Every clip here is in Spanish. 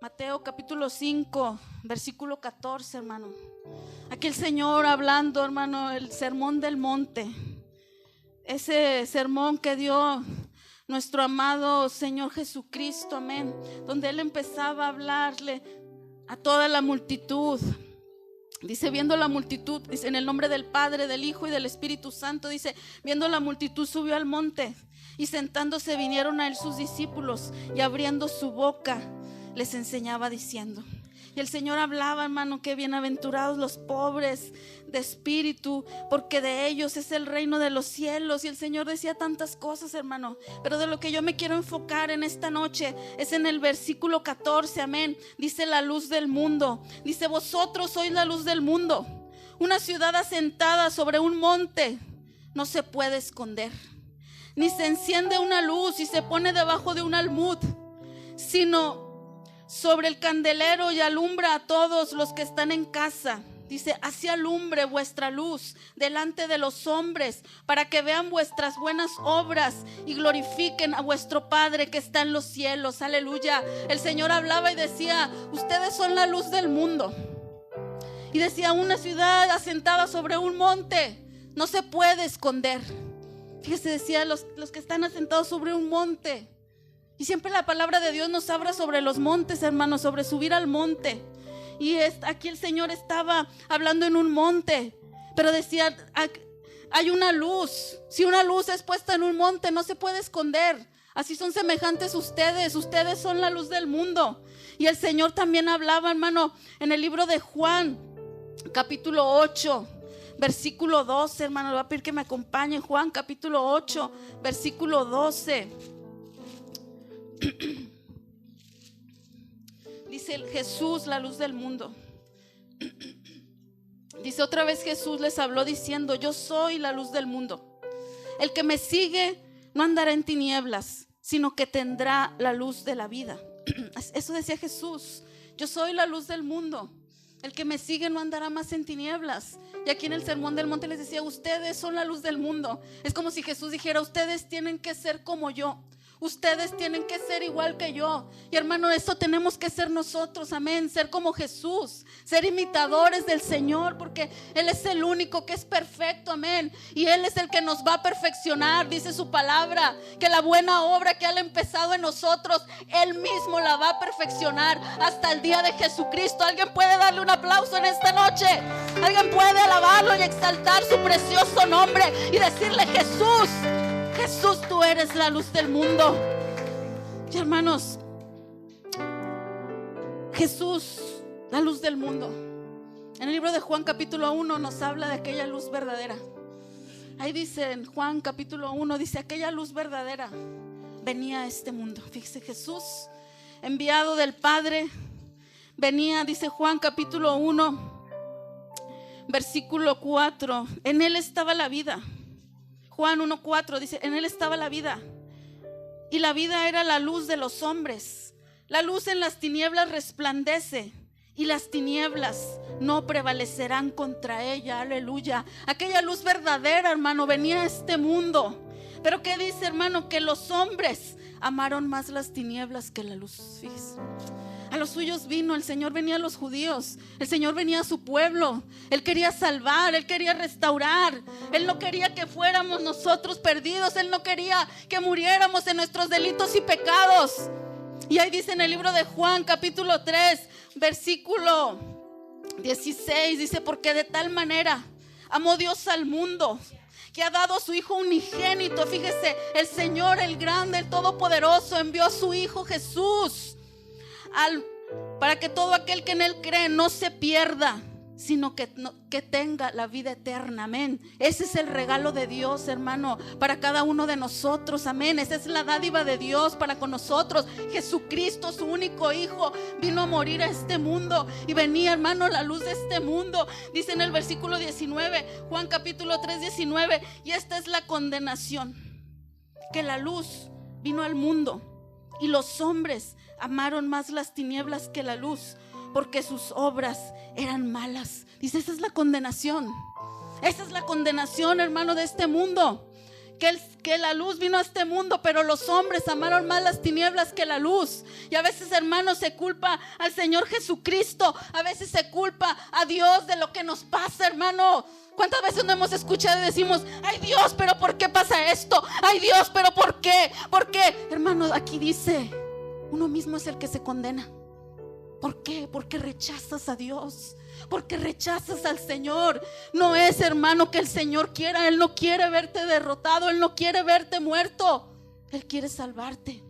Mateo capítulo 5, versículo 14, hermano. Aquí el Señor hablando, hermano, el sermón del monte. Ese sermón que dio nuestro amado Señor Jesucristo, amén. Donde Él empezaba a hablarle a toda la multitud. Dice, viendo la multitud, dice, en el nombre del Padre, del Hijo y del Espíritu Santo, dice, viendo la multitud subió al monte y sentándose vinieron a Él sus discípulos y abriendo su boca les enseñaba diciendo. Y el Señor hablaba, hermano, que bienaventurados los pobres de espíritu, porque de ellos es el reino de los cielos. Y el Señor decía tantas cosas, hermano, pero de lo que yo me quiero enfocar en esta noche es en el versículo 14, amén. Dice, la luz del mundo. Dice, vosotros sois la luz del mundo. Una ciudad asentada sobre un monte no se puede esconder, ni se enciende una luz y se pone debajo de un almud, sino sobre el candelero y alumbra a todos los que están en casa. Dice, así alumbre vuestra luz delante de los hombres, para que vean vuestras buenas obras y glorifiquen a vuestro Padre que está en los cielos. Aleluya. El Señor hablaba y decía, ustedes son la luz del mundo. Y decía, una ciudad asentada sobre un monte no se puede esconder. Fíjese, decía, los que están asentados sobre un monte. Y siempre la palabra de Dios nos habla sobre los montes, hermanos, sobre subir al monte. Y aquí el Señor estaba hablando en un monte, pero decía, hay una luz. Si una luz es puesta en un monte, no se puede esconder. Así son semejantes ustedes son la luz del mundo. Y el Señor también hablaba, hermano, en el libro de Juan, capítulo 8, versículo 12, hermano. Le voy a pedir que me acompañe. Juan, capítulo 8, versículo 12. Dice Jesús, la luz del mundo. Dice, otra vez Jesús les habló diciendo, yo soy la luz del mundo. El que me sigue no andará en tinieblas, sino que tendrá la luz de la vida. Eso decía Jesús, yo soy la luz del mundo. El que me sigue no andará más en tinieblas. Y aquí en el sermón del monte les decía, ustedes son la luz del mundo. Es como si Jesús dijera, ustedes tienen que ser como yo. Ustedes tienen que ser igual que yo. Y hermano, eso tenemos que ser nosotros, amén. Ser como Jesús, ser imitadores del Señor, porque Él es el único que es perfecto, amén. Y Él es el que nos va a perfeccionar. Dice su palabra, que la buena obra que Él ha empezado en nosotros, Él mismo la va a perfeccionar hasta el día de Jesucristo. ¿Alguien puede darle un aplauso en esta noche? ¿Alguien puede alabarlo y exaltar su precioso nombre y decirle, Jesús, Jesús, tú eres la luz del mundo? Y hermanos, Jesús, la luz del mundo. En el libro de Juan capítulo 1 nos habla de aquella luz verdadera. Ahí dice en Juan capítulo 1, dice, aquella luz verdadera venía a este mundo. Fíjese, Jesús, enviado del Padre, venía, dice Juan capítulo 1, versículo 4. En Él estaba la vida. Juan 1:4 dice, en Él estaba la vida, y la vida era la luz de los hombres. La luz en las tinieblas resplandece, y las tinieblas no prevalecerán contra ella. Aleluya. Aquella luz verdadera, hermano, venía a este mundo. Pero ¿qué dice, hermano? Que los hombres amaron más las tinieblas que la luz. Fíjese. A los suyos vino, el Señor venía a los judíos, el Señor venía a su pueblo. Él quería salvar, Él quería restaurar. Él no quería que fuéramos nosotros perdidos. Él no quería que muriéramos en nuestros delitos y pecados. Y ahí dice en el libro de Juan capítulo 3, versículo 16, dice, porque de tal manera amó Dios al mundo, que ha dado a su Hijo unigénito. Fíjese, el Señor, el grande, el todopoderoso, envió a su Hijo Jesús para que todo aquel que en Él cree no se pierda, sino que tenga la vida eterna, amén. Ese es el regalo de Dios, hermano, para cada uno de nosotros, amén. Esa es la dádiva de Dios para con nosotros. Jesucristo, su único Hijo, vino a morir a este mundo y venía, hermano, la luz de este mundo. Dice en el versículo 19, Juan capítulo 3, 19, y esta es la condenación, que la luz vino al mundo y los hombres amaron más las tinieblas que la luz, porque sus obras eran malas. Dice, esa es la condenación. Esa es la condenación, hermano, de este mundo, que la luz vino a este mundo, pero los hombres amaron más las tinieblas que la luz. Y a veces, hermanos, se culpa al Señor Jesucristo, a veces se culpa a Dios de lo que nos pasa, hermano. ¿Cuántas veces no hemos escuchado y decimos: ay Dios, pero ¿por qué pasa esto? Ay Dios, pero ¿por qué? ¿Por qué? Hermano, aquí dice, uno mismo es el que se condena. ¿Por qué? Porque rechazas a Dios, porque rechazas al Señor. No es, hermano, que el Señor quiera. Él no quiere verte derrotado, Él no quiere verte muerto, Él quiere salvarte.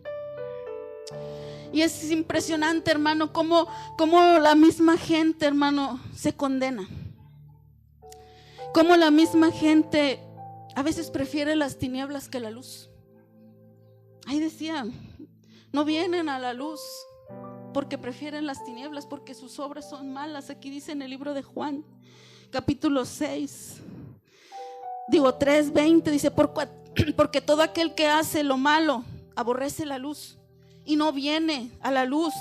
Y es impresionante, hermano, cómo la misma gente, hermano, se condena. Cómo la misma gente a veces prefiere las tinieblas que la luz. Ahí decía, no vienen a la luz porque prefieren las tinieblas, porque sus obras son malas. Aquí dice en el libro de Juan, capítulo 3:20, dice: porque todo aquel que hace lo malo aborrece la luz y no viene a la luz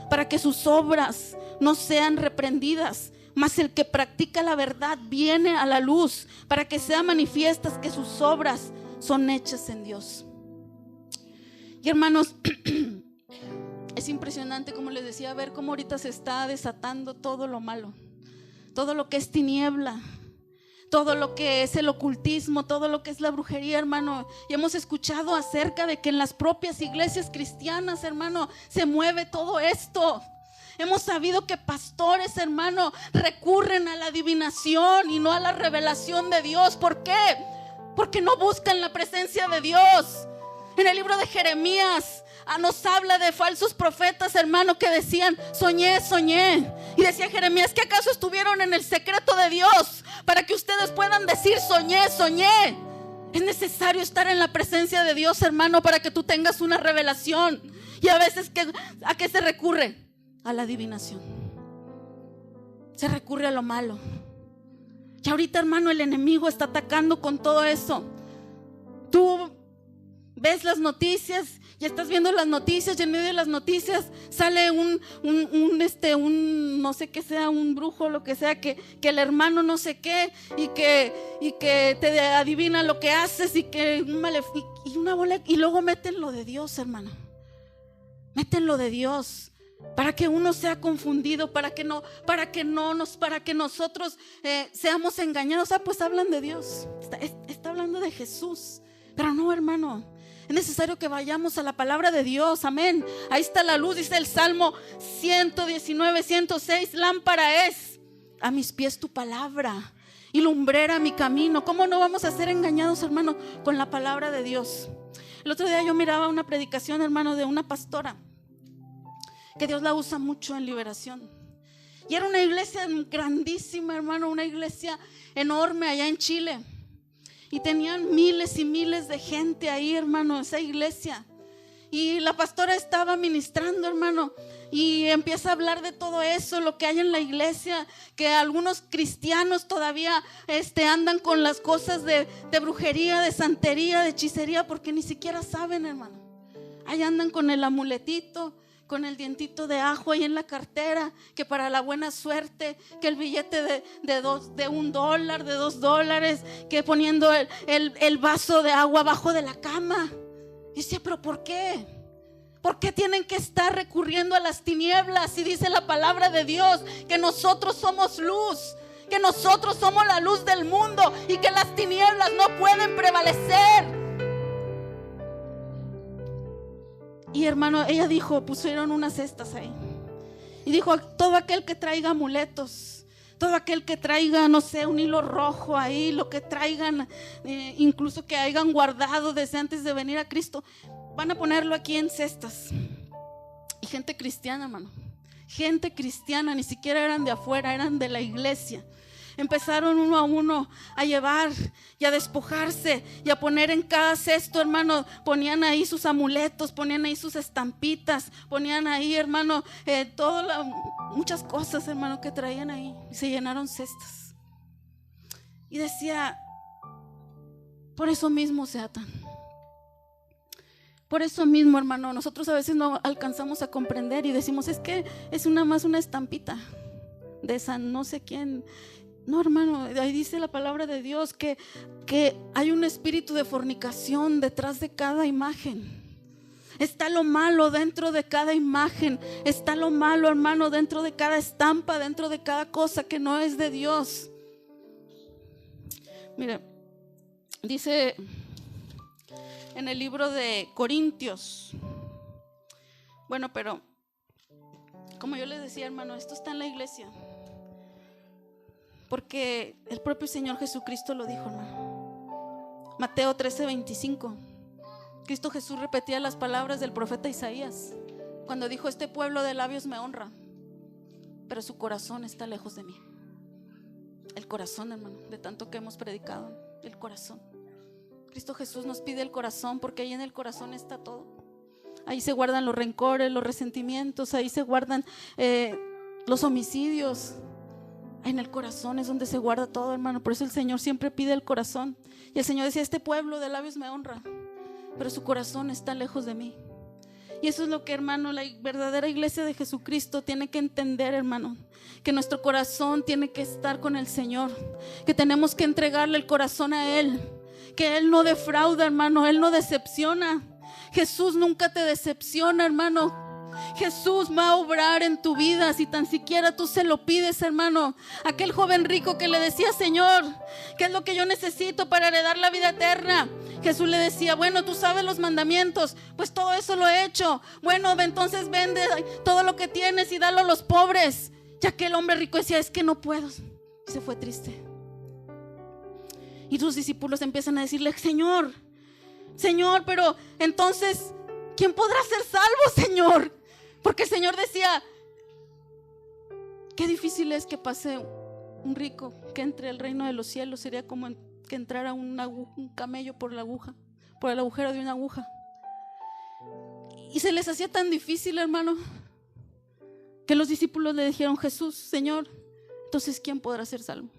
para que sus obras no sean reprendidas. Mas el que practica la verdad viene a la luz para que sean manifiestas que sus obras son hechas en Dios. Y hermanos, es impresionante, como les decía, ver cómo ahorita se está desatando todo lo malo, todo lo que es tiniebla, todo lo que es el ocultismo, todo lo que es la brujería, hermano. Y hemos escuchado acerca de que en las propias iglesias cristianas, hermano, se mueve todo esto. Hemos sabido que pastores, hermano, recurren a la adivinación y no a la revelación de Dios. ¿Por qué? Porque no buscan la presencia de Dios. En el libro de Jeremías nos habla de falsos profetas, hermano, que decían: soñé. Y decía Jeremías: ¿que acaso estuvieron en el secreto de Dios para que ustedes puedan decir soñé? Es necesario estar en la presencia de Dios, hermano, para que tú tengas una revelación. Y a veces, ¿a qué se recurre? A la adivinación. Se recurre a lo malo. Y ahorita, hermano, el enemigo está atacando con todo eso. Tú ves las noticias y estás viendo las noticias, y en medio de las noticias sale un no sé qué sea, un brujo, lo que sea, que el hermano no sé qué, y que te adivina lo que haces, y que una bola, y luego meten lo de Dios, hermano. Meten lo de Dios para que uno sea confundido, para que nosotros seamos engañados. Pues hablan de Dios, está hablando de Jesús, pero no, hermano. Es necesario que vayamos a la palabra de Dios, amén. Ahí está la luz, dice el Salmo 119:106: lámpara es a mis pies tu palabra y lumbrera mi camino. ¿Cómo no vamos a ser engañados, hermano, con la palabra de Dios? El otro día yo miraba una predicación, hermano, de una pastora que Dios la usa mucho en liberación. Y era una iglesia grandísima, hermano, una iglesia enorme allá en Chile. Y tenían miles y miles de gente ahí, hermano, esa iglesia. Y la pastora estaba ministrando, hermano, y empieza a hablar de todo eso, lo que hay en la iglesia, que algunos cristianos todavía andan con las cosas de brujería, de santería, de hechicería, porque ni siquiera saben, hermano. Ahí andan con el amuletito, con el dientito de ajo ahí en la cartera, que para la buena suerte, que el billete de $1, de $2, que poniendo el vaso de agua abajo de la cama. Y decía: ¿pero por qué? ¿Por qué tienen que estar recurriendo a las tinieblas? Si dice la palabra de Dios que nosotros somos luz, que nosotros somos la luz del mundo, y que las tinieblas no pueden prevalecer. Y hermano, ella dijo, pusieron unas cestas ahí, y dijo: todo aquel que traiga amuletos, todo aquel que traiga, no sé, un hilo rojo ahí, lo que traigan, incluso que hayan guardado desde antes de venir a Cristo, van a ponerlo aquí en cestas. Y gente cristiana, hermano, gente cristiana, ni siquiera eran de afuera, eran de la iglesia. Empezaron uno a uno a llevar y a despojarse y a poner en cada cesto, hermano. Ponían ahí sus amuletos, ponían ahí sus estampitas, ponían ahí, hermano, muchas cosas, hermano, que traían ahí. Y se llenaron cestas. Y decía: por eso mismo se atan. Por eso mismo, hermano, nosotros a veces no alcanzamos a comprender y decimos: es que es más una estampita de San no sé quién. No, hermano, ahí dice la palabra de Dios que hay un espíritu de fornicación detrás de cada imagen. Está lo malo dentro de cada imagen. Está lo malo, hermano, dentro de cada estampa, dentro de cada cosa que no es de Dios. Mire, dice en el libro de Corintios. Bueno, pero como yo les decía, hermano, esto está en la iglesia. Porque el propio Señor Jesucristo lo dijo, hermano. Mateo 13:25. Cristo Jesús repetía las palabras del profeta Isaías cuando dijo: este pueblo de labios me honra, pero su corazón está lejos de mí. El corazón, hermano, de tanto que hemos predicado, el corazón. Cristo Jesús nos pide el corazón, porque ahí en el corazón está todo. Ahí se guardan los rencores, los resentimientos, ahí se guardan los homicidios. En el corazón es donde se guarda todo, hermano. Por eso el Señor siempre pide el corazón. Y el Señor decía: este pueblo de labios me honra, pero su corazón está lejos de mí. Y eso es lo que, hermano, la verdadera iglesia de Jesucristo tiene que entender, hermano. Que nuestro corazón tiene que estar con el Señor. Que tenemos que entregarle el corazón a Él. Que Él no defrauda, hermano. Él no decepciona. Jesús nunca te decepciona, hermano. Jesús va a obrar en tu vida si tan siquiera tú se lo pides, hermano. Aquel joven rico que le decía: Señor, ¿qué es lo que yo necesito para heredar la vida eterna? Jesús le decía: bueno, tú sabes los mandamientos, pues todo eso lo he hecho. Bueno, entonces vende todo lo que tienes y dalo a los pobres. Ya que el hombre rico decía: es que no puedo. Y se fue triste. Y sus discípulos empiezan a decirle: Señor, pero entonces, ¿quién podrá ser salvo, Señor? Porque el Señor decía: qué difícil es que pase un rico que entre al reino de los cielos. Sería como que entrara un camello por el agujero de una aguja. Y se les hacía tan difícil, hermano, que los discípulos le dijeron: Jesús, Señor, entonces ¿quién podrá ser salvo?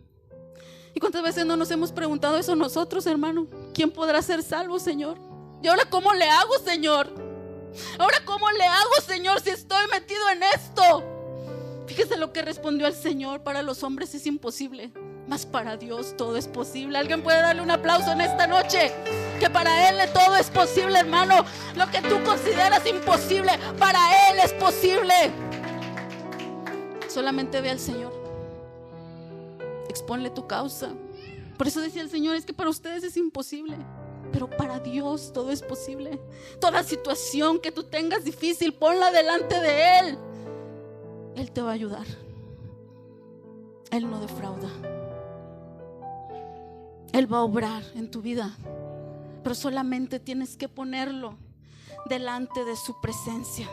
¿Y cuántas veces no nos hemos preguntado eso nosotros, hermano? ¿Quién podrá ser salvo, Señor? ¿Y ahora cómo le hago, Señor? Ahora ¿cómo le hago, Señor, si estoy metido en esto? Fíjese lo que respondió el Señor: para los hombres es imposible, mas para Dios todo es posible. ¿Alguien puede darle un aplauso en esta noche? Que para Él todo es posible, hermano. Lo que tú consideras imposible, para Él es posible. Solamente ve al Señor, exponle tu causa. Por eso decía el Señor: es que para ustedes es imposible, pero para Dios todo es posible. Toda situación que tú tengas difícil, ponla delante de Él. Él te va a ayudar. Él no defrauda. Él va a obrar en tu vida, pero solamente tienes que ponerlo delante de su presencia.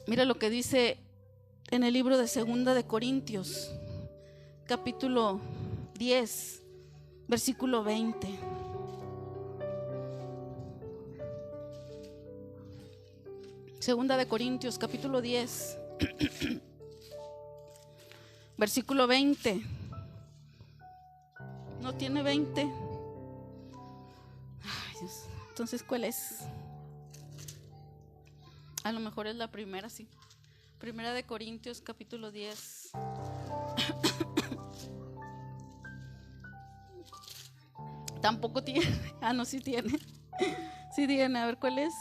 Mira lo que dice en el libro de 2 de Corintios, capítulo 10, versículo 20. Segunda de Corintios, capítulo 10, versículo 20. ¿No tiene 20? Ay, Dios. Entonces, ¿cuál es? A lo mejor es la primera, sí. Primera de Corintios, capítulo 10. Tampoco tiene. Ah, no, sí tiene. Sí tiene. A ver, ¿cuál es?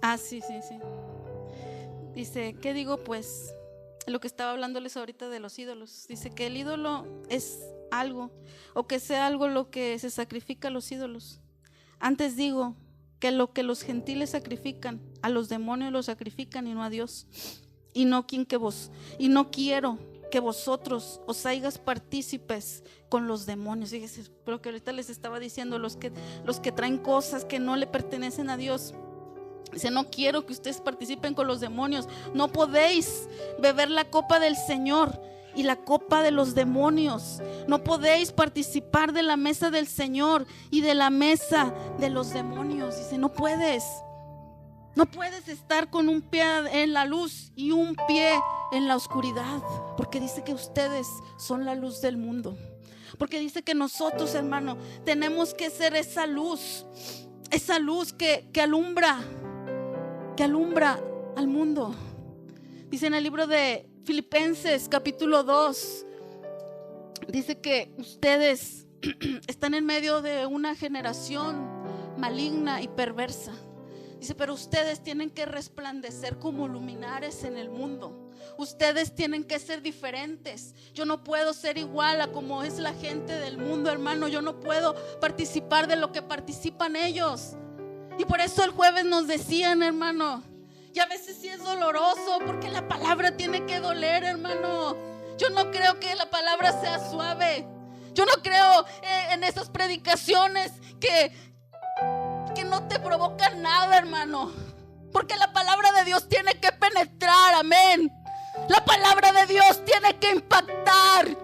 Ah, sí. Dice: ¿qué digo pues? Lo que estaba hablándoles ahorita de los ídolos. Dice que el ídolo es algo, o que sea algo lo que se sacrifica a los ídolos. Antes digo que lo que los gentiles sacrifican, a los demonios lo sacrifican y no a Dios. Y no quiero que vosotros os hagáis partícipes con los demonios. Fíjese, pero que ahorita les estaba diciendo los que traen cosas que no le pertenecen a Dios. Dice: no quiero que ustedes participen con los demonios. No podéis beber la copa del Señor y la copa de los demonios. No podéis participar de la mesa del Señor y de la mesa de los demonios. Dice: no puedes estar con un pie en la luz y un pie en la oscuridad, porque dice que ustedes son la luz del mundo. Porque dice que nosotros, hermano, tenemos que ser esa luz que alumbra al mundo. Dice en el libro de Filipenses capítulo 2, dice que ustedes están en medio de una generación maligna y perversa. Dice, pero ustedes tienen que resplandecer como luminares en el mundo. Ustedes tienen que ser diferentes. Yo no puedo ser igual a como es la gente del mundo, hermano. Yo no puedo participar de lo que participan ellos. Y por eso el jueves nos decían, hermano, y a veces sí es doloroso, porque la palabra tiene que doler, hermano. Yo no creo que la palabra sea suave. Yo no creo en esas predicaciones que no te provocan nada, hermano. Porque la palabra de Dios tiene que penetrar, amén. La palabra de Dios tiene que impactar.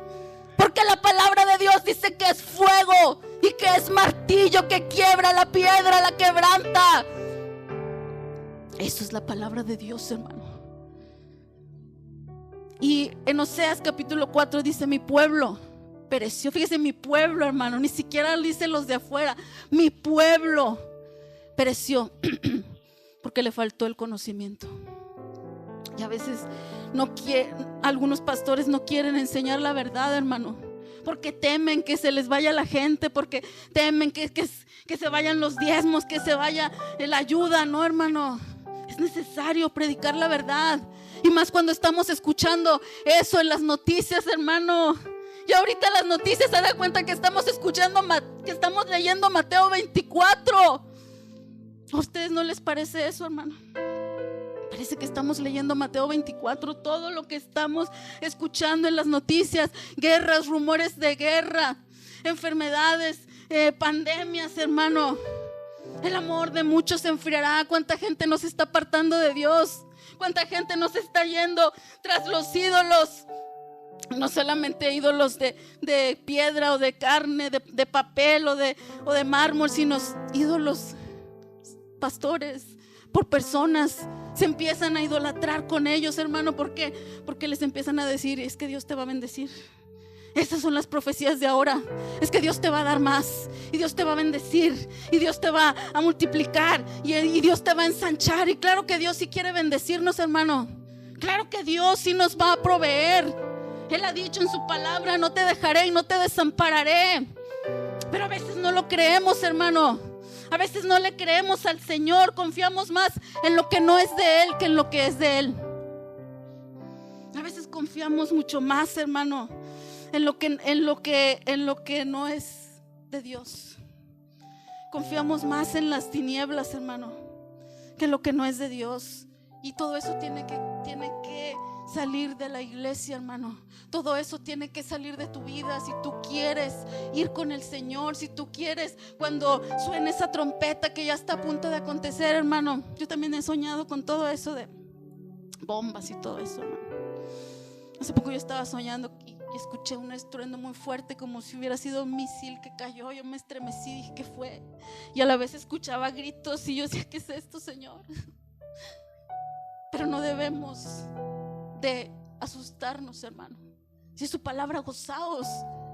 Porque la palabra de Dios dice que es fuego y que es martillo que quiebra la piedra, la quebranta. Eso es la palabra de Dios, hermano. Y en Oseas capítulo 4 dice: mi pueblo pereció. Fíjese, mi pueblo, hermano. Ni siquiera dice los de afuera. Mi pueblo pereció porque le faltó el conocimiento. Y a veces algunos pastores no quieren enseñar la verdad, hermano, porque temen que se les vaya la gente, porque temen que se vayan los diezmos, que se vaya la ayuda. No, hermano, es necesario predicar la verdad. Y más cuando estamos escuchando eso en las noticias, hermano. Y ahorita las noticias se dan cuenta que estamos leyendo Mateo 24. ¿A ustedes no les parece eso, hermano? Parece que estamos leyendo Mateo 24. Todo lo que estamos escuchando en las noticias: guerras, rumores de guerra, enfermedades, pandemias, hermano. El amor de muchos se enfriará. ¿Cuánta gente nos está apartando de Dios? ¿Cuánta gente nos está yendo tras los ídolos? No solamente ídolos de piedra o de carne, de papel o de mármol, sino ídolos, pastores, por personas. Se empiezan a idolatrar con ellos, hermano. ¿Por qué? Porque les empiezan a decir: es que Dios te va a bendecir. Esas son las profecías de ahora. Es que Dios te va a dar más, y Dios te va a bendecir, y Dios te va a multiplicar, y Dios te va a ensanchar. Y claro que Dios sí quiere bendecirnos, hermano. Claro que Dios sí nos va a proveer. Él ha dicho en su palabra: no te dejaré y no te desampararé. Pero a veces no lo creemos, hermano. A veces no le creemos al Señor. Confiamos más en lo que no es de Él que en lo que es de Él. A veces confiamos mucho más, hermano, en lo que no es de Dios. Confiamos más en las tinieblas, hermano, que en lo que no es de Dios. Y todo eso tiene que salir de la iglesia, hermano. Todo eso tiene que salir de tu vida. Si tú quieres ir con el Señor, si tú quieres, cuando suene esa trompeta que ya está a punto de acontecer, hermano. Yo también he soñado con todo eso de bombas y todo eso, hermano. Hace poco yo estaba soñando y escuché un estruendo muy fuerte, como si hubiera sido un misil que cayó. Yo me estremecí y dije: ¿qué fue? Y a la vez escuchaba gritos y yo decía: ¿qué es esto, Señor? Pero no debemos de asustarnos, hermano. Si es su palabra, gozaos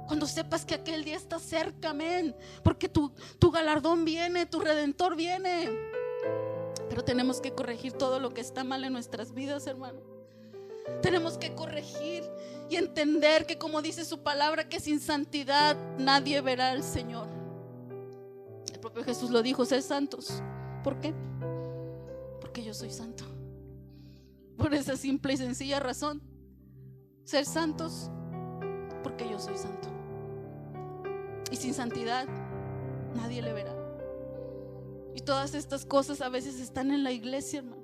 cuando sepas que aquel día está cerca, amén. Porque tu galardón viene, tu redentor viene. Pero tenemos que corregir todo lo que está mal en nuestras vidas, hermano. Tenemos que corregir y entender que, como dice su palabra, que sin santidad nadie verá al Señor. El propio Jesús lo dijo: sed santos. ¿Por qué? Porque yo soy santo. Por esa simple y sencilla razón: ser santos porque yo soy santo. Y sin santidad nadie le verá. Y todas estas cosas a veces están en la iglesia, hermano.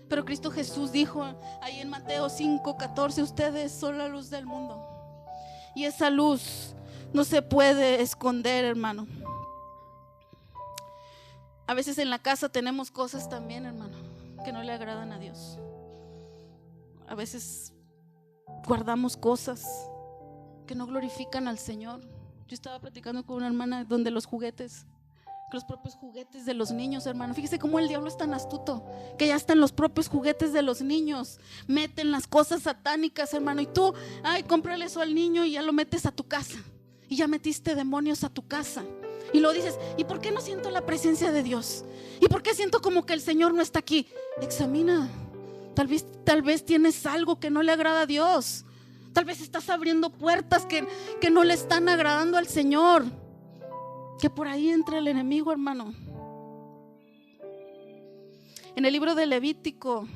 Pero Cristo Jesús dijo ahí en Mateo 5:14: ustedes son la luz del mundo. Y esa luz no se puede esconder, hermano. A veces en la casa tenemos cosas también, hermano, que no le agradan a Dios. A veces guardamos cosas que no glorifican al Señor. Yo estaba platicando con una hermana donde los propios juguetes de los niños, hermano. Fíjese cómo el diablo es tan astuto, que ya están los propios juguetes de los niños. Meten las cosas satánicas, hermano. Y tú, cómprale eso al niño y ya lo metes a tu casa. Y ya metiste demonios a tu casa. Y lo dices: ¿y por qué no siento la presencia de Dios? ¿Y por qué siento como que el Señor no está aquí? Examina Tal vez tienes algo que no le agrada a Dios. Tal vez estás abriendo puertas que no le están agradando al Señor. Que por ahí entra el enemigo, hermano. En el libro de Levítico,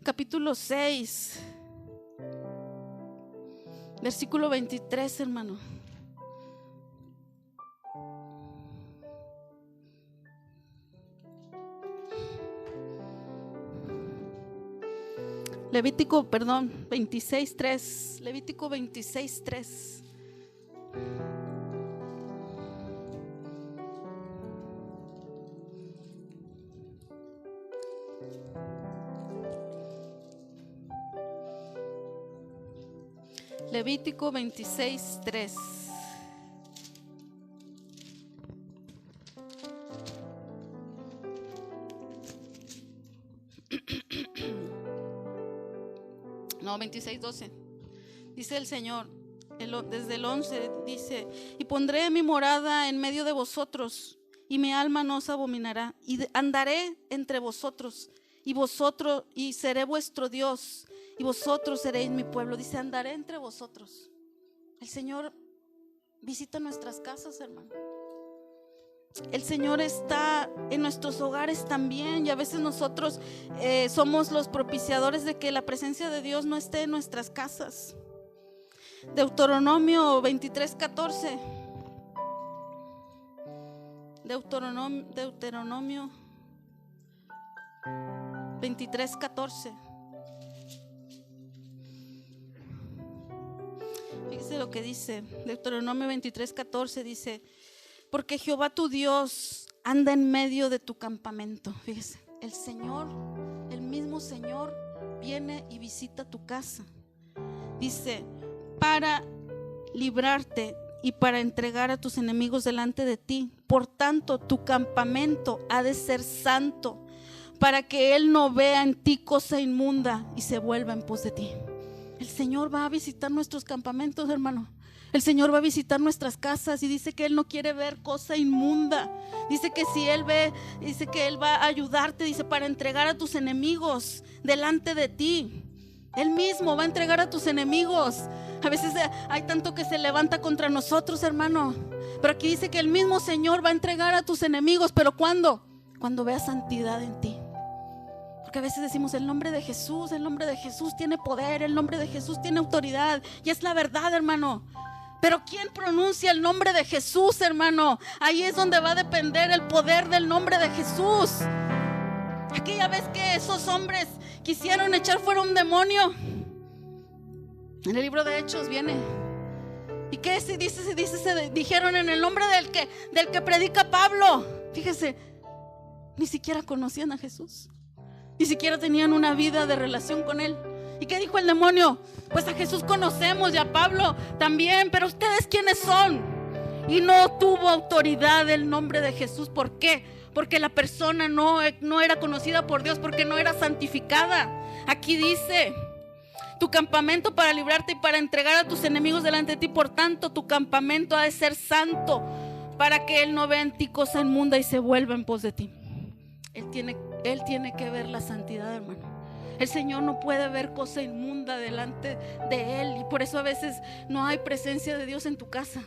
capítulo 6, versículo 23, hermano. Levítico 26:3. Levítico 26:3. Levítico 26:3. No, 26:12. Dice el Señor, desde el 11 dice: y pondré mi morada en medio de vosotros, y mi alma no os abominará, y andaré entre vosotros, y seré vuestro Dios, y vosotros seréis mi pueblo. Dice, andaré entre vosotros. El Señor visita nuestras casas, hermano. El Señor está en nuestros hogares también, y a veces nosotros somos los propiciadores de que la presencia de Dios no esté en nuestras casas. Deuteronomio 23:14. Deuteronomio 23:14. Fíjese lo que dice Deuteronomio 23:14. Dice: porque Jehová tu Dios anda en medio de tu campamento. Fíjese, el Señor, el mismo Señor viene y visita tu casa. Dice, para librarte y para entregar a tus enemigos delante de ti. Por tanto, tu campamento ha de ser santo, para que Él no vea en ti cosa inmunda y se vuelva en pos de ti. El Señor va a visitar nuestros campamentos, hermano. El Señor va a visitar nuestras casas y dice que Él no quiere ver cosa inmunda. Dice que si Él ve, dice que Él va a ayudarte, dice, para entregar a tus enemigos delante de ti. Él mismo va a entregar a tus enemigos. A veces hay tanto que se levanta contra nosotros, hermano, pero aquí dice que el mismo Señor va a entregar a tus enemigos. ¿Pero cuándo? Cuando vea santidad en ti. Porque a veces decimos, el nombre de Jesús tiene poder, el nombre de Jesús tiene autoridad, y es la verdad, hermano. Pero ¿quién pronuncia el nombre de Jesús, hermano? Ahí es donde va a depender el poder del nombre de Jesús. Aquella vez que esos hombres quisieron echar fuera un demonio, en el libro de Hechos viene. ¿Y qué se dice? Dijeron en el nombre del que predica Pablo. Fíjese, ni siquiera conocían a Jesús, ni siquiera tenían una vida de relación con Él. ¿Y qué dijo el demonio? Pues a Jesús conocemos y a Pablo también, pero ¿ustedes quiénes son? Y no tuvo autoridad el nombre de Jesús. ¿Por qué? Porque la persona no era conocida por Dios, porque no era santificada. Aquí dice, tu campamento para librarte y para entregar a tus enemigos delante de ti. Por tanto, tu campamento ha de ser santo, para que Él no vea en ti cosa inmunda y se vuelva en pos de ti. Él tiene que ver la santidad, hermano. El Señor no puede ver cosa inmunda delante de Él, y por eso a veces no hay presencia de Dios en tu casa.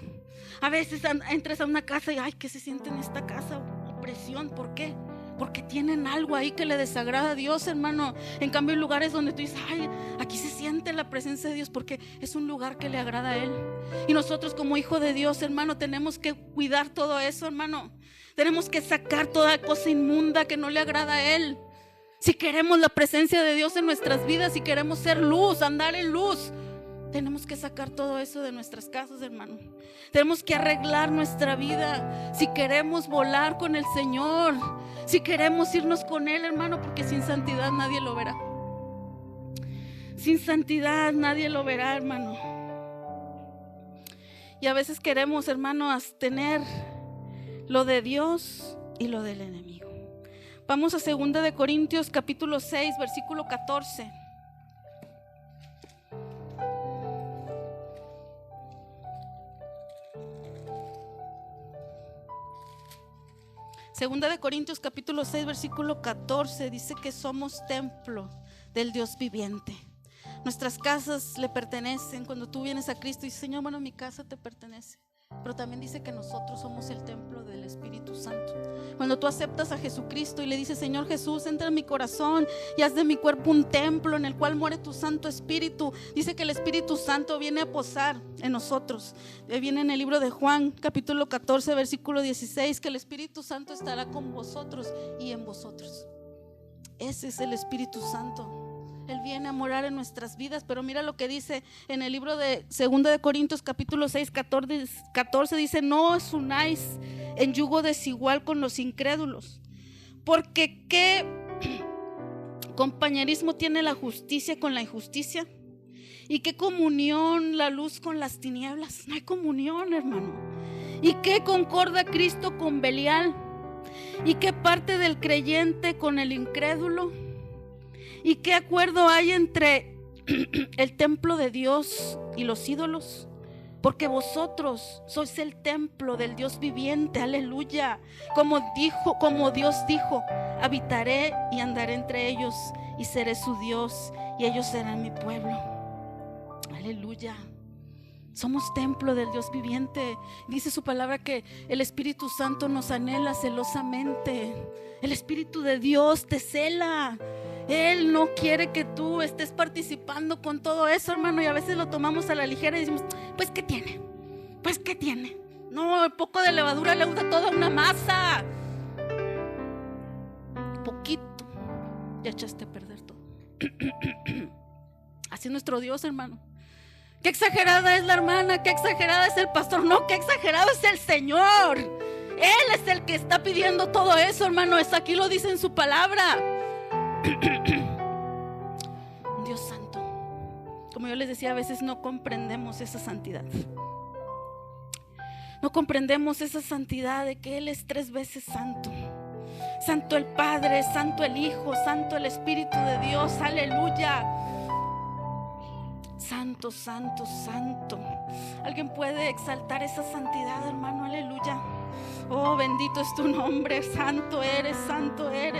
A veces entras a una casa y ay, ¿qué se siente en esta casa? Opresión. ¿Por qué? Porque tienen algo ahí que le desagrada a Dios, hermano. En cambio hay lugares donde tú dices, ay, aquí se siente la presencia de Dios, porque es un lugar que le agrada a Él. Y nosotros como hijos de Dios, hermano, tenemos que cuidar todo eso, hermano. Tenemos que sacar toda cosa inmunda que no le agrada a Él. Si queremos la presencia de Dios en nuestras vidas, si queremos ser luz, andar en luz, tenemos que sacar todo eso de nuestras casas, hermano. Tenemos que arreglar nuestra vida si queremos volar con el Señor, si queremos irnos con Él, hermano, porque sin santidad nadie lo verá. Sin santidad nadie lo verá, hermano. Y a veces queremos, hermano, tener lo de Dios y lo del enemigo. Vamos a 2 de Corintios capítulo 6, versículo 14. Segunda de Corintios capítulo 6, versículo 14. Dice que somos templo del Dios viviente. Nuestras casas le pertenecen. Cuando tú vienes a Cristo y dices, Señor, bueno, mi casa te pertenece. Pero también dice que nosotros somos el templo del Espíritu Santo. Cuando tú aceptas a Jesucristo y le dices, Señor Jesús, entra en mi corazón y haz de mi cuerpo un templo en el cual muere tu Santo Espíritu. Dice que el Espíritu Santo viene a posar en nosotros. Viene en el libro de Juan, capítulo 14, versículo 16, que el Espíritu Santo estará con vosotros y en vosotros. Ese es el Espíritu Santo. Él viene a morar en nuestras vidas. Pero mira lo que dice en el libro de 2 de Corintios capítulo 6, 14 dice: no os unáis en yugo desigual con los incrédulos, porque ¿qué compañerismo tiene la justicia con la injusticia? ¿Y qué comunión la luz con las tinieblas? No hay comunión, hermano. ¿Y qué concorda Cristo con Belial? ¿Y qué parte del creyente con el incrédulo? ¿Y qué acuerdo hay entre el templo de Dios y los ídolos? Porque vosotros sois el templo del Dios viviente, aleluya. Como Dios dijo, habitaré y andaré entre ellos y seré su Dios y ellos serán mi pueblo. Aleluya. Somos templo del Dios viviente. Dice su palabra que el Espíritu Santo nos anhela celosamente. El Espíritu de Dios te cela. Él no quiere que tú estés participando con todo eso, hermano. Y a veces lo tomamos a la ligera y decimos, pues ¿qué tiene? Pues ¿qué tiene? No, un poco de levadura le usa toda una masa. Poquito, ya echaste a perder todo. Así es nuestro Dios, hermano. Qué exagerada es la hermana, qué exagerada es el pastor. No, qué exagerado es el Señor. Él es el que está pidiendo todo eso, hermano. Aquí lo dice en su palabra. Dios santo. Como yo les decía, a veces no comprendemos esa santidad. No comprendemos esa santidad de que Él es 3 veces santo. Santo el Padre, santo el Hijo, santo el Espíritu de Dios. Aleluya. Santo, santo, santo. ¿Alguien puede exaltar esa santidad, hermano? Aleluya. Oh, bendito es tu nombre. Santo eres,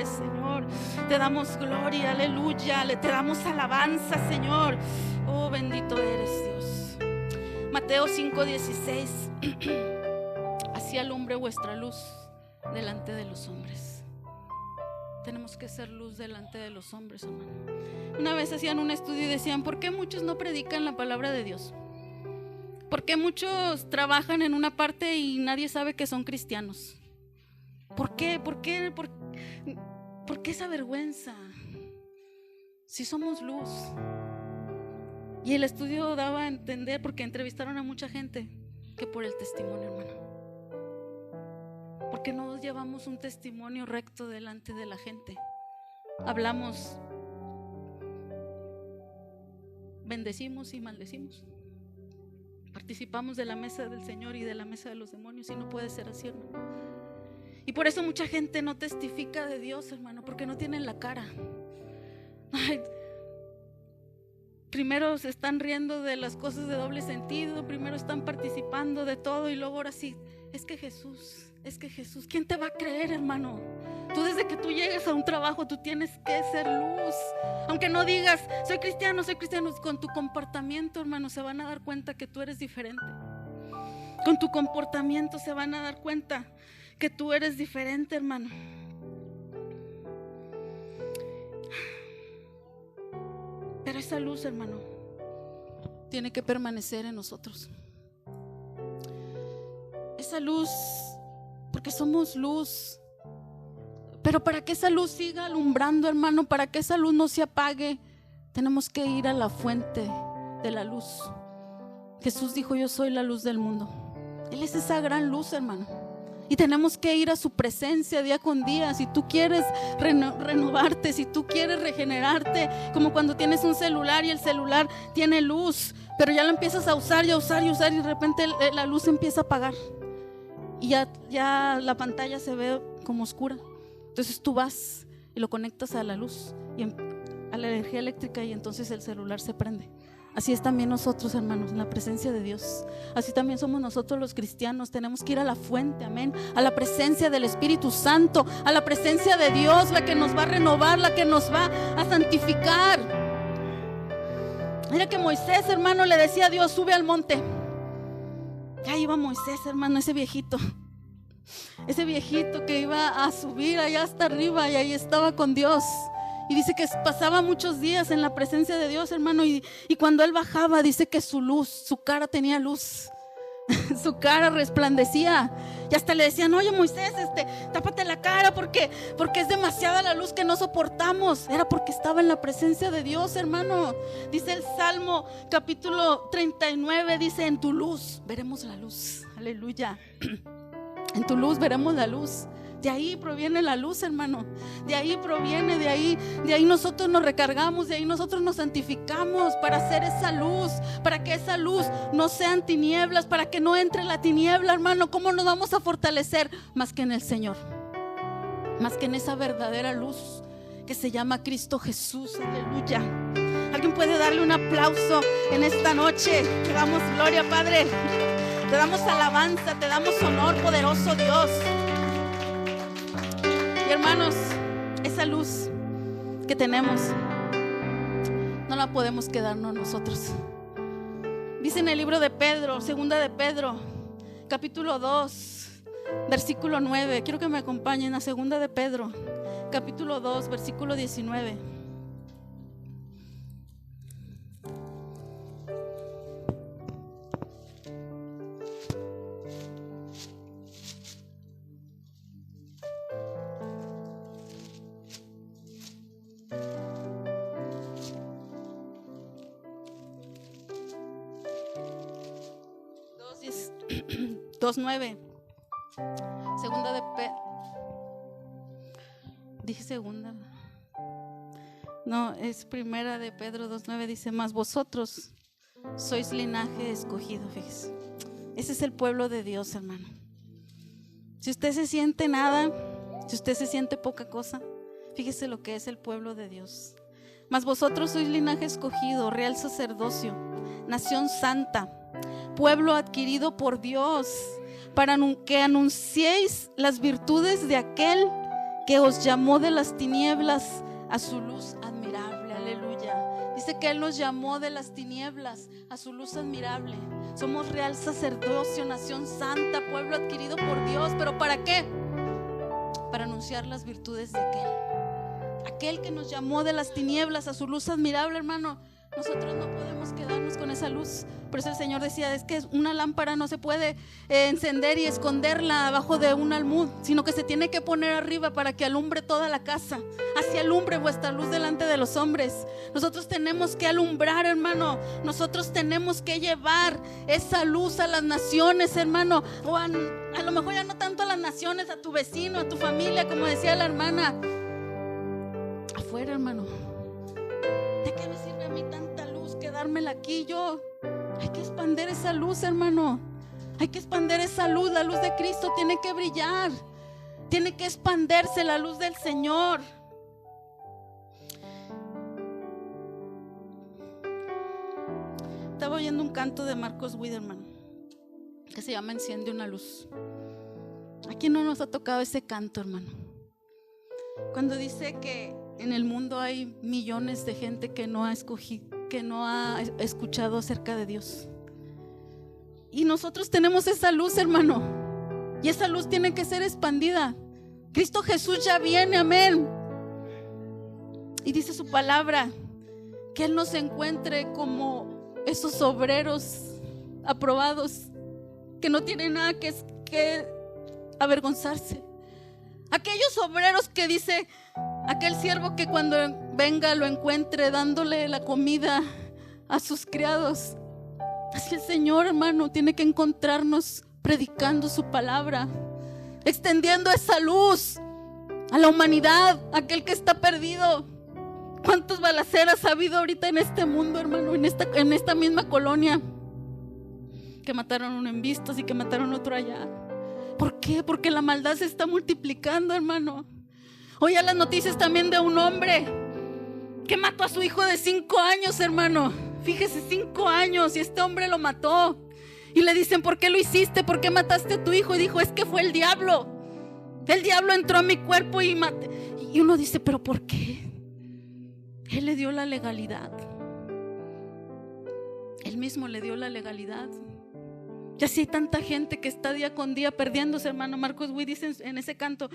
Señor. Te damos gloria, aleluya. Te damos alabanza, Señor. Oh, bendito eres, Dios. Mateo 5:16. Así alumbre vuestra luz delante de los hombres. Tenemos que ser luz delante de los hombres, hermano. Una vez hacían un estudio y decían, ¿por qué muchos no predican la palabra de Dios? ¿Por qué muchos trabajan en una parte y nadie sabe que son cristianos? ¿Por qué? ¿Por qué esa vergüenza? Si somos luz. Y el estudio daba a entender, porque entrevistaron a mucha gente, que por el testimonio, hermano. Porque no llevamos un testimonio recto delante de la gente. Hablamos, bendecimos y maldecimos. Participamos de la mesa del Señor y de la mesa de los demonios, y no puede ser así, hermano. Y por eso mucha gente no testifica de Dios, hermano, porque no tienen la cara. Ay, primero se están riendo de las cosas de doble sentido, primero están participando de todo y luego ahora sí, es que Jesús, ¿quién te va a creer, hermano? Tú desde que tú llegues a un trabajo, tú tienes que ser luz. Aunque no digas, soy cristiano, con tu comportamiento, hermano, se van a dar cuenta que tú eres diferente. Con tu comportamiento se van a dar cuenta que tú eres diferente, hermano. Pero esa luz, hermano, tiene que permanecer en nosotros. Esa luz, porque somos luz. Pero para que esa luz siga alumbrando, hermano, para que esa luz no se apague, tenemos que ir a la fuente de la luz. Jesús dijo, yo soy la luz del mundo. Él es esa gran luz, hermano. Y tenemos que ir a su presencia día con día. Si tú quieres renovarte, si tú quieres regenerarte, como cuando tienes un celular y el celular tiene luz, pero ya lo empiezas a usar y de repente la luz empieza a apagar. Y ya la pantalla se ve como oscura. Entonces tú vas y lo conectas a la luz, a la energía eléctrica, y entonces el celular se prende. Así es también nosotros, hermanos, en la presencia de Dios. Así también somos nosotros los cristianos. Tenemos que ir a la fuente, amén, a la presencia del Espíritu Santo, a la presencia de Dios, la que nos va a renovar, la que nos va a santificar. Mira que Moisés, hermano, le decía a Dios: sube al monte. Ya iba Moisés, hermano, ese viejito que iba a subir allá hasta arriba, y ahí estaba con Dios. Y dice que pasaba muchos días en la presencia de Dios, hermano, y cuando él bajaba, dice que su luz, su cara tenía luz. Su cara resplandecía. Y hasta le decían: oye, Moisés, tápate la cara porque es demasiada la luz que no soportamos. Era porque estaba en la presencia de Dios, hermano. Dice el Salmo capítulo 39, dice: en tu luz veremos la luz. Aleluya. En tu luz veremos la luz. De ahí proviene la luz, hermano. De ahí proviene, de ahí nosotros nos recargamos, de ahí nosotros nos santificamos para hacer esa luz, para que esa luz no sean tinieblas, para que no entre la tiniebla, hermano. ¿Cómo nos vamos a fortalecer? Más que en el Señor, más que en esa verdadera luz que se llama Cristo Jesús. Aleluya. ¿Alguien puede darle un aplauso en esta noche? Te damos gloria, Padre. Te damos alabanza, te damos honor, poderoso Dios. Y hermanos, esa luz que tenemos no la podemos quedarnos nosotros. Dice en el libro de Pedro, segunda de Pedro, capítulo 2, versículo 9. Quiero que me acompañen a segunda de Pedro, capítulo 2, versículo 19. Dos 9. Segunda de dije segunda. No, es primera de Pedro 2:9. Dice: mas vosotros sois linaje escogido. Fíjese, ese es el pueblo de Dios, hermano. Si usted se siente nada, si usted se siente poca cosa, fíjese lo que es el pueblo de Dios. Mas vosotros sois linaje escogido, real sacerdocio, nación santa, pueblo adquirido por Dios, para que anunciéis las virtudes de aquel que os llamó de las tinieblas a su luz admirable. Aleluya. Dice que Él nos llamó de las tinieblas a su luz admirable. Somos real sacerdocio, nación santa, pueblo adquirido por Dios. ¿Pero para qué? Para anunciar las virtudes de aquel que nos llamó de las tinieblas a su luz admirable, hermano. Nosotros no podemos quedarnos con esa luz. Por eso el Señor decía: es que una lámpara no se puede encender y esconderla abajo de un almud, sino que se tiene que poner arriba para que alumbre toda la casa. Así alumbre vuestra luz delante de los hombres. Nosotros tenemos que alumbrar, hermano. Nosotros tenemos que llevar esa luz a las naciones, hermano. O a lo mejor ya no tanto a las naciones, a tu vecino, a tu familia, como decía la hermana. Afuera, hermano. ¿De qué me sirve a mí tanta luz quedármela aquí yo? Hay que expandir esa luz, hermano. Hay que expandir esa luz. La luz de Cristo tiene que brillar. Tiene que expandirse la luz del Señor. Estaba oyendo un canto de Marcos Widerman que se llama Enciende una luz. ¿A quién no nos ha tocado ese canto, hermano? Cuando dice que en el mundo hay millones de gente que no ha escuchado acerca de Dios. Y nosotros tenemos esa luz, hermano. Y esa luz tiene que ser expandida. Cristo Jesús ya viene, amén. Y dice su palabra que Él nos encuentre como esos obreros aprobados, que no tienen nada que avergonzarse. Aquellos obreros que dice aquel siervo que cuando venga lo encuentre dándole la comida a sus criados. Así el Señor, hermano, tiene que encontrarnos predicando su palabra, extendiendo esa luz a la humanidad, a aquel que está perdido. ¿Cuántas balaceras ha habido ahorita en este mundo, hermano? En esta misma colonia, que mataron a uno en Vistas y que mataron a otro allá. ¿Por qué? Porque la maldad se está multiplicando, hermano. Oía las noticias también de un hombre que mató a su hijo de 5 años, hermano. Fíjese, 5 años y este hombre lo mató. Y le dicen, ¿por qué lo hiciste? ¿Por qué mataste a tu hijo? Y dijo, es que fue el diablo. El diablo entró a mi cuerpo y maté. Y uno dice, ¿pero por qué? Él le dio la legalidad. Él mismo le dio la legalidad. Y así hay tanta gente que está día con día perdiéndose, hermano. Marcos Witt dice en ese canto,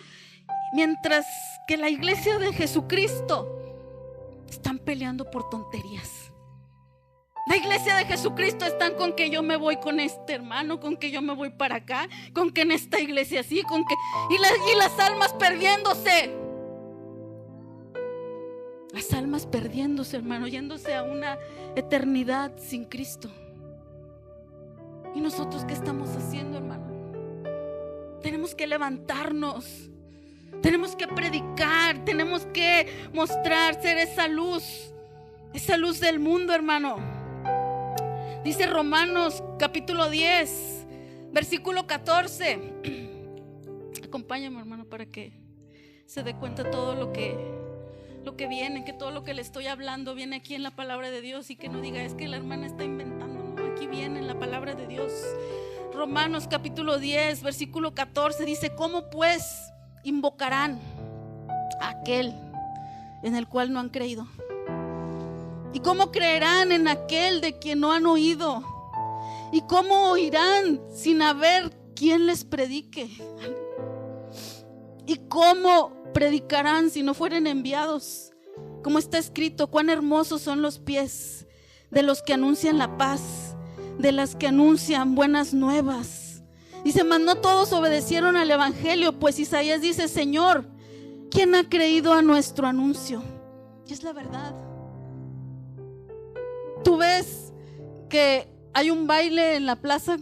mientras que la iglesia de Jesucristo están peleando por tonterías. La iglesia de Jesucristo están con que yo me voy con este hermano, con que yo me voy para acá, con que en esta iglesia así, con que y las almas perdiéndose. Las almas perdiéndose, hermano, yéndose a una eternidad sin Cristo. ¿Y nosotros qué estamos haciendo, hermano? Tenemos que levantarnos. Tenemos que predicar, tenemos que mostrar, ser esa luz del mundo, hermano. Dice Romanos capítulo 10, versículo 14. Acompáñame, hermano, para que se dé cuenta todo lo que viene, que todo lo que le estoy hablando viene aquí en la palabra de Dios, y que no diga, es que la hermana está inventando. No, aquí viene en la palabra de Dios. Romanos capítulo 10, versículo 14 dice, ¿cómo pues invocarán a aquel en el cual no han creído? ¿Y cómo creerán en aquel de quien no han oído? ¿Y cómo oirán sin haber quien les predique? ¿Y cómo predicarán si no fueren enviados? Como está escrito, cuán hermosos son los pies de los que anuncian la paz, de las que anuncian buenas nuevas. Dice, mas no todos obedecieron al evangelio, pues Isaías dice, Señor, ¿quién ha creído a nuestro anuncio? Y es la verdad. Tú ves que hay un baile en la plaza.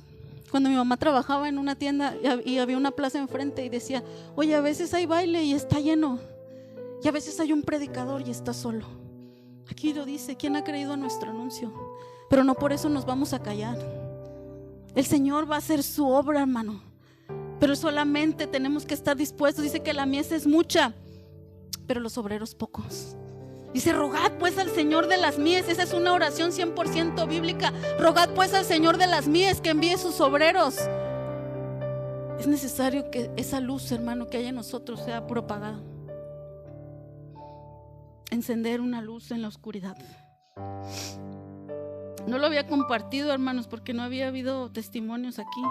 Cuando mi mamá trabajaba en una tienda y había una plaza enfrente, y decía, oye, a veces hay baile y está lleno, y a veces hay un predicador y está solo. Aquí lo dice, ¿quién ha creído a nuestro anuncio? Pero no por eso nos vamos a callar. El Señor va a hacer su obra, hermano, pero solamente tenemos que estar dispuestos. Dice que la mies es mucha, pero los obreros pocos. Dice, rogad pues al Señor de las mies. Esa es una oración 100% bíblica. Rogad pues al Señor de las mies que envíe sus obreros. Es necesario que esa luz, hermano, que hay en nosotros sea propagada. Encender una luz en la oscuridad. No lo había compartido, hermanos, porque no había habido testimonios aquí.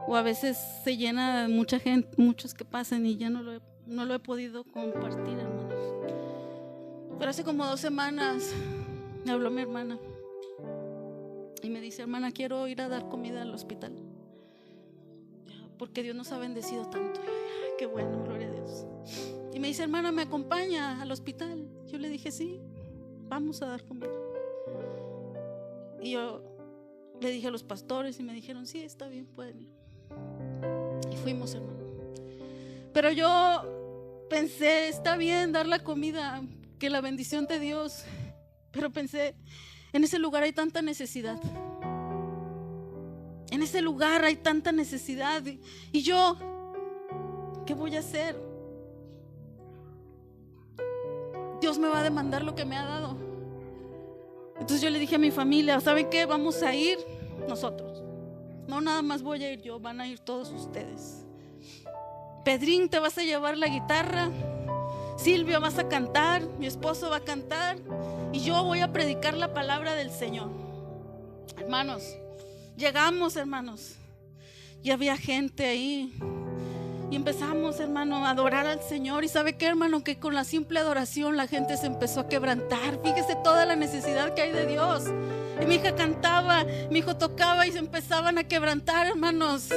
O a veces se llena mucha gente, muchos que pasan, y ya no lo he podido compartir, hermanos. Pero hace como 2 semanas me habló mi hermana y me dice, hermana, quiero ir a dar comida al hospital, porque Dios nos ha bendecido tanto. Y yo dije, ay, qué bueno, gloria a Dios. Y me dice, hermana, ¿me acompaña al hospital? Yo le dije, sí, vamos a dar comida. Y yo le dije a los pastores y me dijeron, sí, está bien, pueden ir. Y fuimos, hermano. Pero yo pensé, está bien dar la comida, que la bendición de Dios, pero pensé, en ese lugar hay tanta necesidad. En ese lugar hay tanta necesidad. Y yo, ¿qué voy a hacer? Dios me va a demandar lo que me ha dado. Entonces yo le dije a mi familia, ¿saben qué? Vamos a ir nosotros. No nada más voy a ir yo, van a ir todos ustedes. Pedrín, te vas a llevar la guitarra. Silvio, vas a cantar, mi esposo va a cantar, y yo voy a predicar la palabra del Señor. Hermanos, llegamos, hermanos, y había gente ahí, y empezamos, hermano, a adorar al Señor. Y ¿sabe qué, hermano? Que con la simple adoración la gente se empezó a quebrantar. Fíjese toda la necesidad que hay de Dios. Y mi hija cantaba, mi hijo tocaba, y se empezaban a quebrantar, hermanos.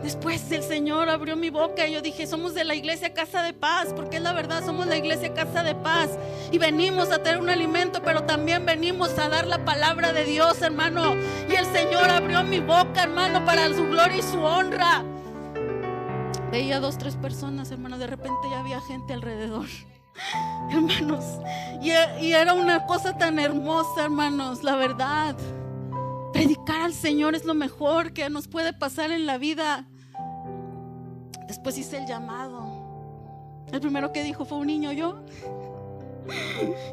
Después el Señor abrió mi boca y yo dije, somos de la iglesia Casa de Paz, porque es la verdad, somos la iglesia Casa de Paz, y venimos a tener un alimento, pero también venimos a dar la palabra de Dios, hermano. Y el Señor abrió mi boca, hermano, para su gloria y su honra. Veía 2, 3 personas, hermano, de repente ya había gente alrededor, hermanos, y era una cosa tan hermosa, hermanos, la verdad. Predicar al Señor es lo mejor que nos puede pasar en la vida. Después hice el llamado. El primero que dijo fue un niño, yo.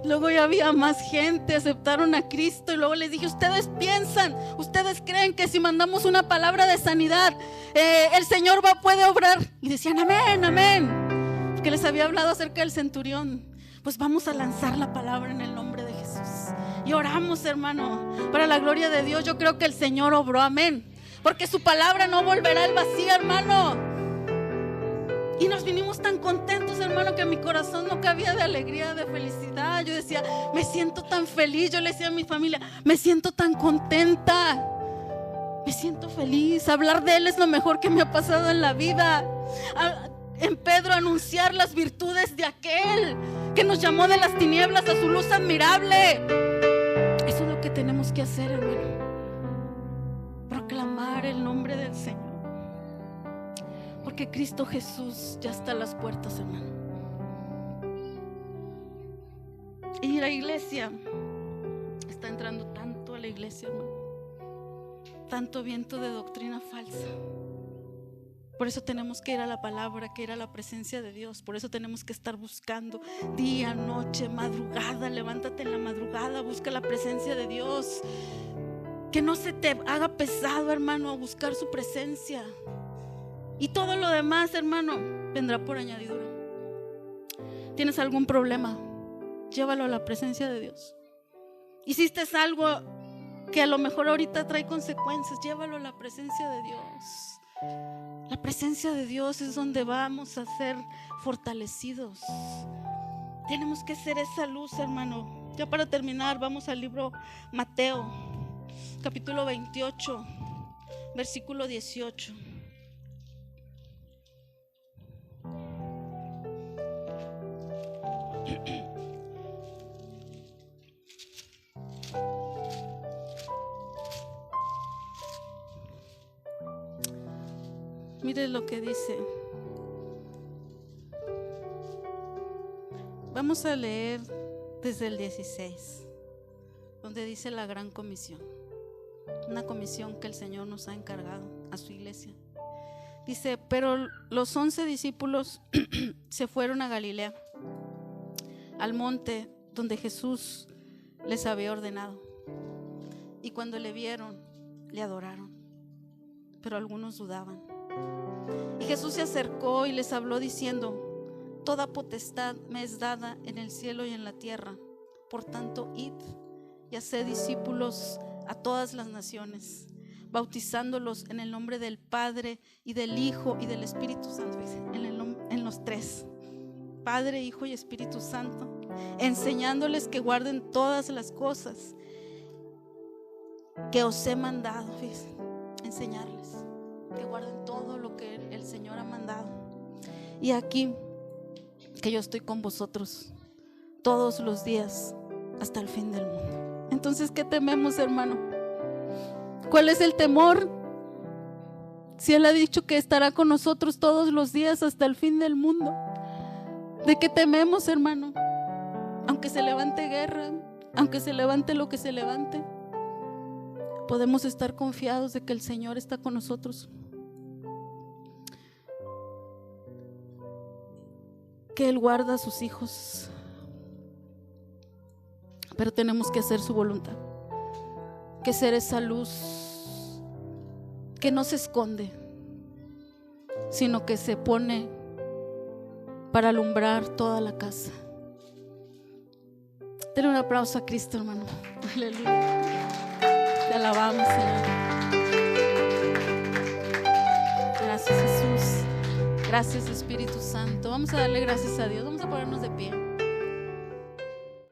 Luego ya había más gente, aceptaron a Cristo. Y luego les dije, ustedes piensan, ustedes creen que si mandamos una palabra de sanidad, el Señor puede obrar. Y decían, amén, amén, porque les había hablado acerca del centurión. Pues vamos a lanzar la palabra en el nombre de Jesús. Y oramos, hermano, para la gloria de Dios. Yo creo que el Señor obró, amén, porque su palabra no volverá al vacío, hermano. Y nos vinimos tan contentos, hermano, que mi corazón no cabía de alegría, de felicidad. Yo decía, me siento tan feliz. Yo le decía a mi familia, me siento tan contenta, me siento feliz. Hablar de Él es lo mejor que me ha pasado en la vida. En Pedro, anunciar las virtudes de aquel que nos llamó de las tinieblas a su luz admirable. Eso es lo que tenemos que hacer, hermano. Proclamar el nombre del Señor. Porque Cristo Jesús ya está a las puertas, hermano. Y la iglesia está entrando tanto a la iglesia, hermano. Tanto viento de doctrina falsa. Por eso tenemos que ir a la palabra, que ir a la presencia de Dios. Por eso tenemos que estar buscando día, noche, madrugada. Levántate en la madrugada, busca la presencia de Dios. Que no se te haga pesado, hermano, buscar su presencia. Y todo lo demás, hermano, vendrá por añadidura. ¿Tienes algún problema? Llévalo a la presencia de Dios. Hiciste algo que a lo mejor ahorita trae consecuencias, llévalo a la presencia de Dios. La presencia de Dios es donde vamos a ser fortalecidos. Tenemos que ser esa luz, hermano. Ya para terminar, vamos al libro Mateo, capítulo 28, versículo 18. Mire lo que dice. Vamos a leer desde el 16, donde dice la gran comisión. Una comisión que el Señor nos ha encargado a su iglesia. Dice, pero los 11 discípulos se fueron a Galilea, al monte donde Jesús les había ordenado. Y cuando le vieron, le adoraron, pero algunos dudaban. Y Jesús se acercó y les habló diciendo, toda potestad me es dada en el cielo y en la tierra. Por tanto, id y haced discípulos a todas las naciones, bautizándolos en el nombre del Padre y del Hijo y del Espíritu Santo. En los tres, Padre, Hijo y Espíritu Santo, enseñándoles que guarden todas las cosas que os he mandado. Fíjense, enseñarles que guarden todo lo que el Señor ha mandado. Y aquí que yo estoy con vosotros todos los días hasta el fin del mundo. Entonces, ¿qué tememos, hermano? ¿Cuál es el temor? Si Él ha dicho que estará con nosotros todos los días hasta el fin del mundo, ¿de qué tememos, hermano? Aunque se levante guerra, aunque se levante lo que se levante, podemos estar confiados de que el Señor está con nosotros, que Él guarda a sus hijos, pero tenemos que hacer su voluntad, que ser esa luz que no se esconde, sino que se pone para alumbrar toda la casa. Denle un aplauso a Cristo, hermano. Aleluya. Te alabamos, Señor. Gracias, Jesús. Gracias, Espíritu Santo. Vamos a darle gracias a Dios. Vamos a ponernos de pie.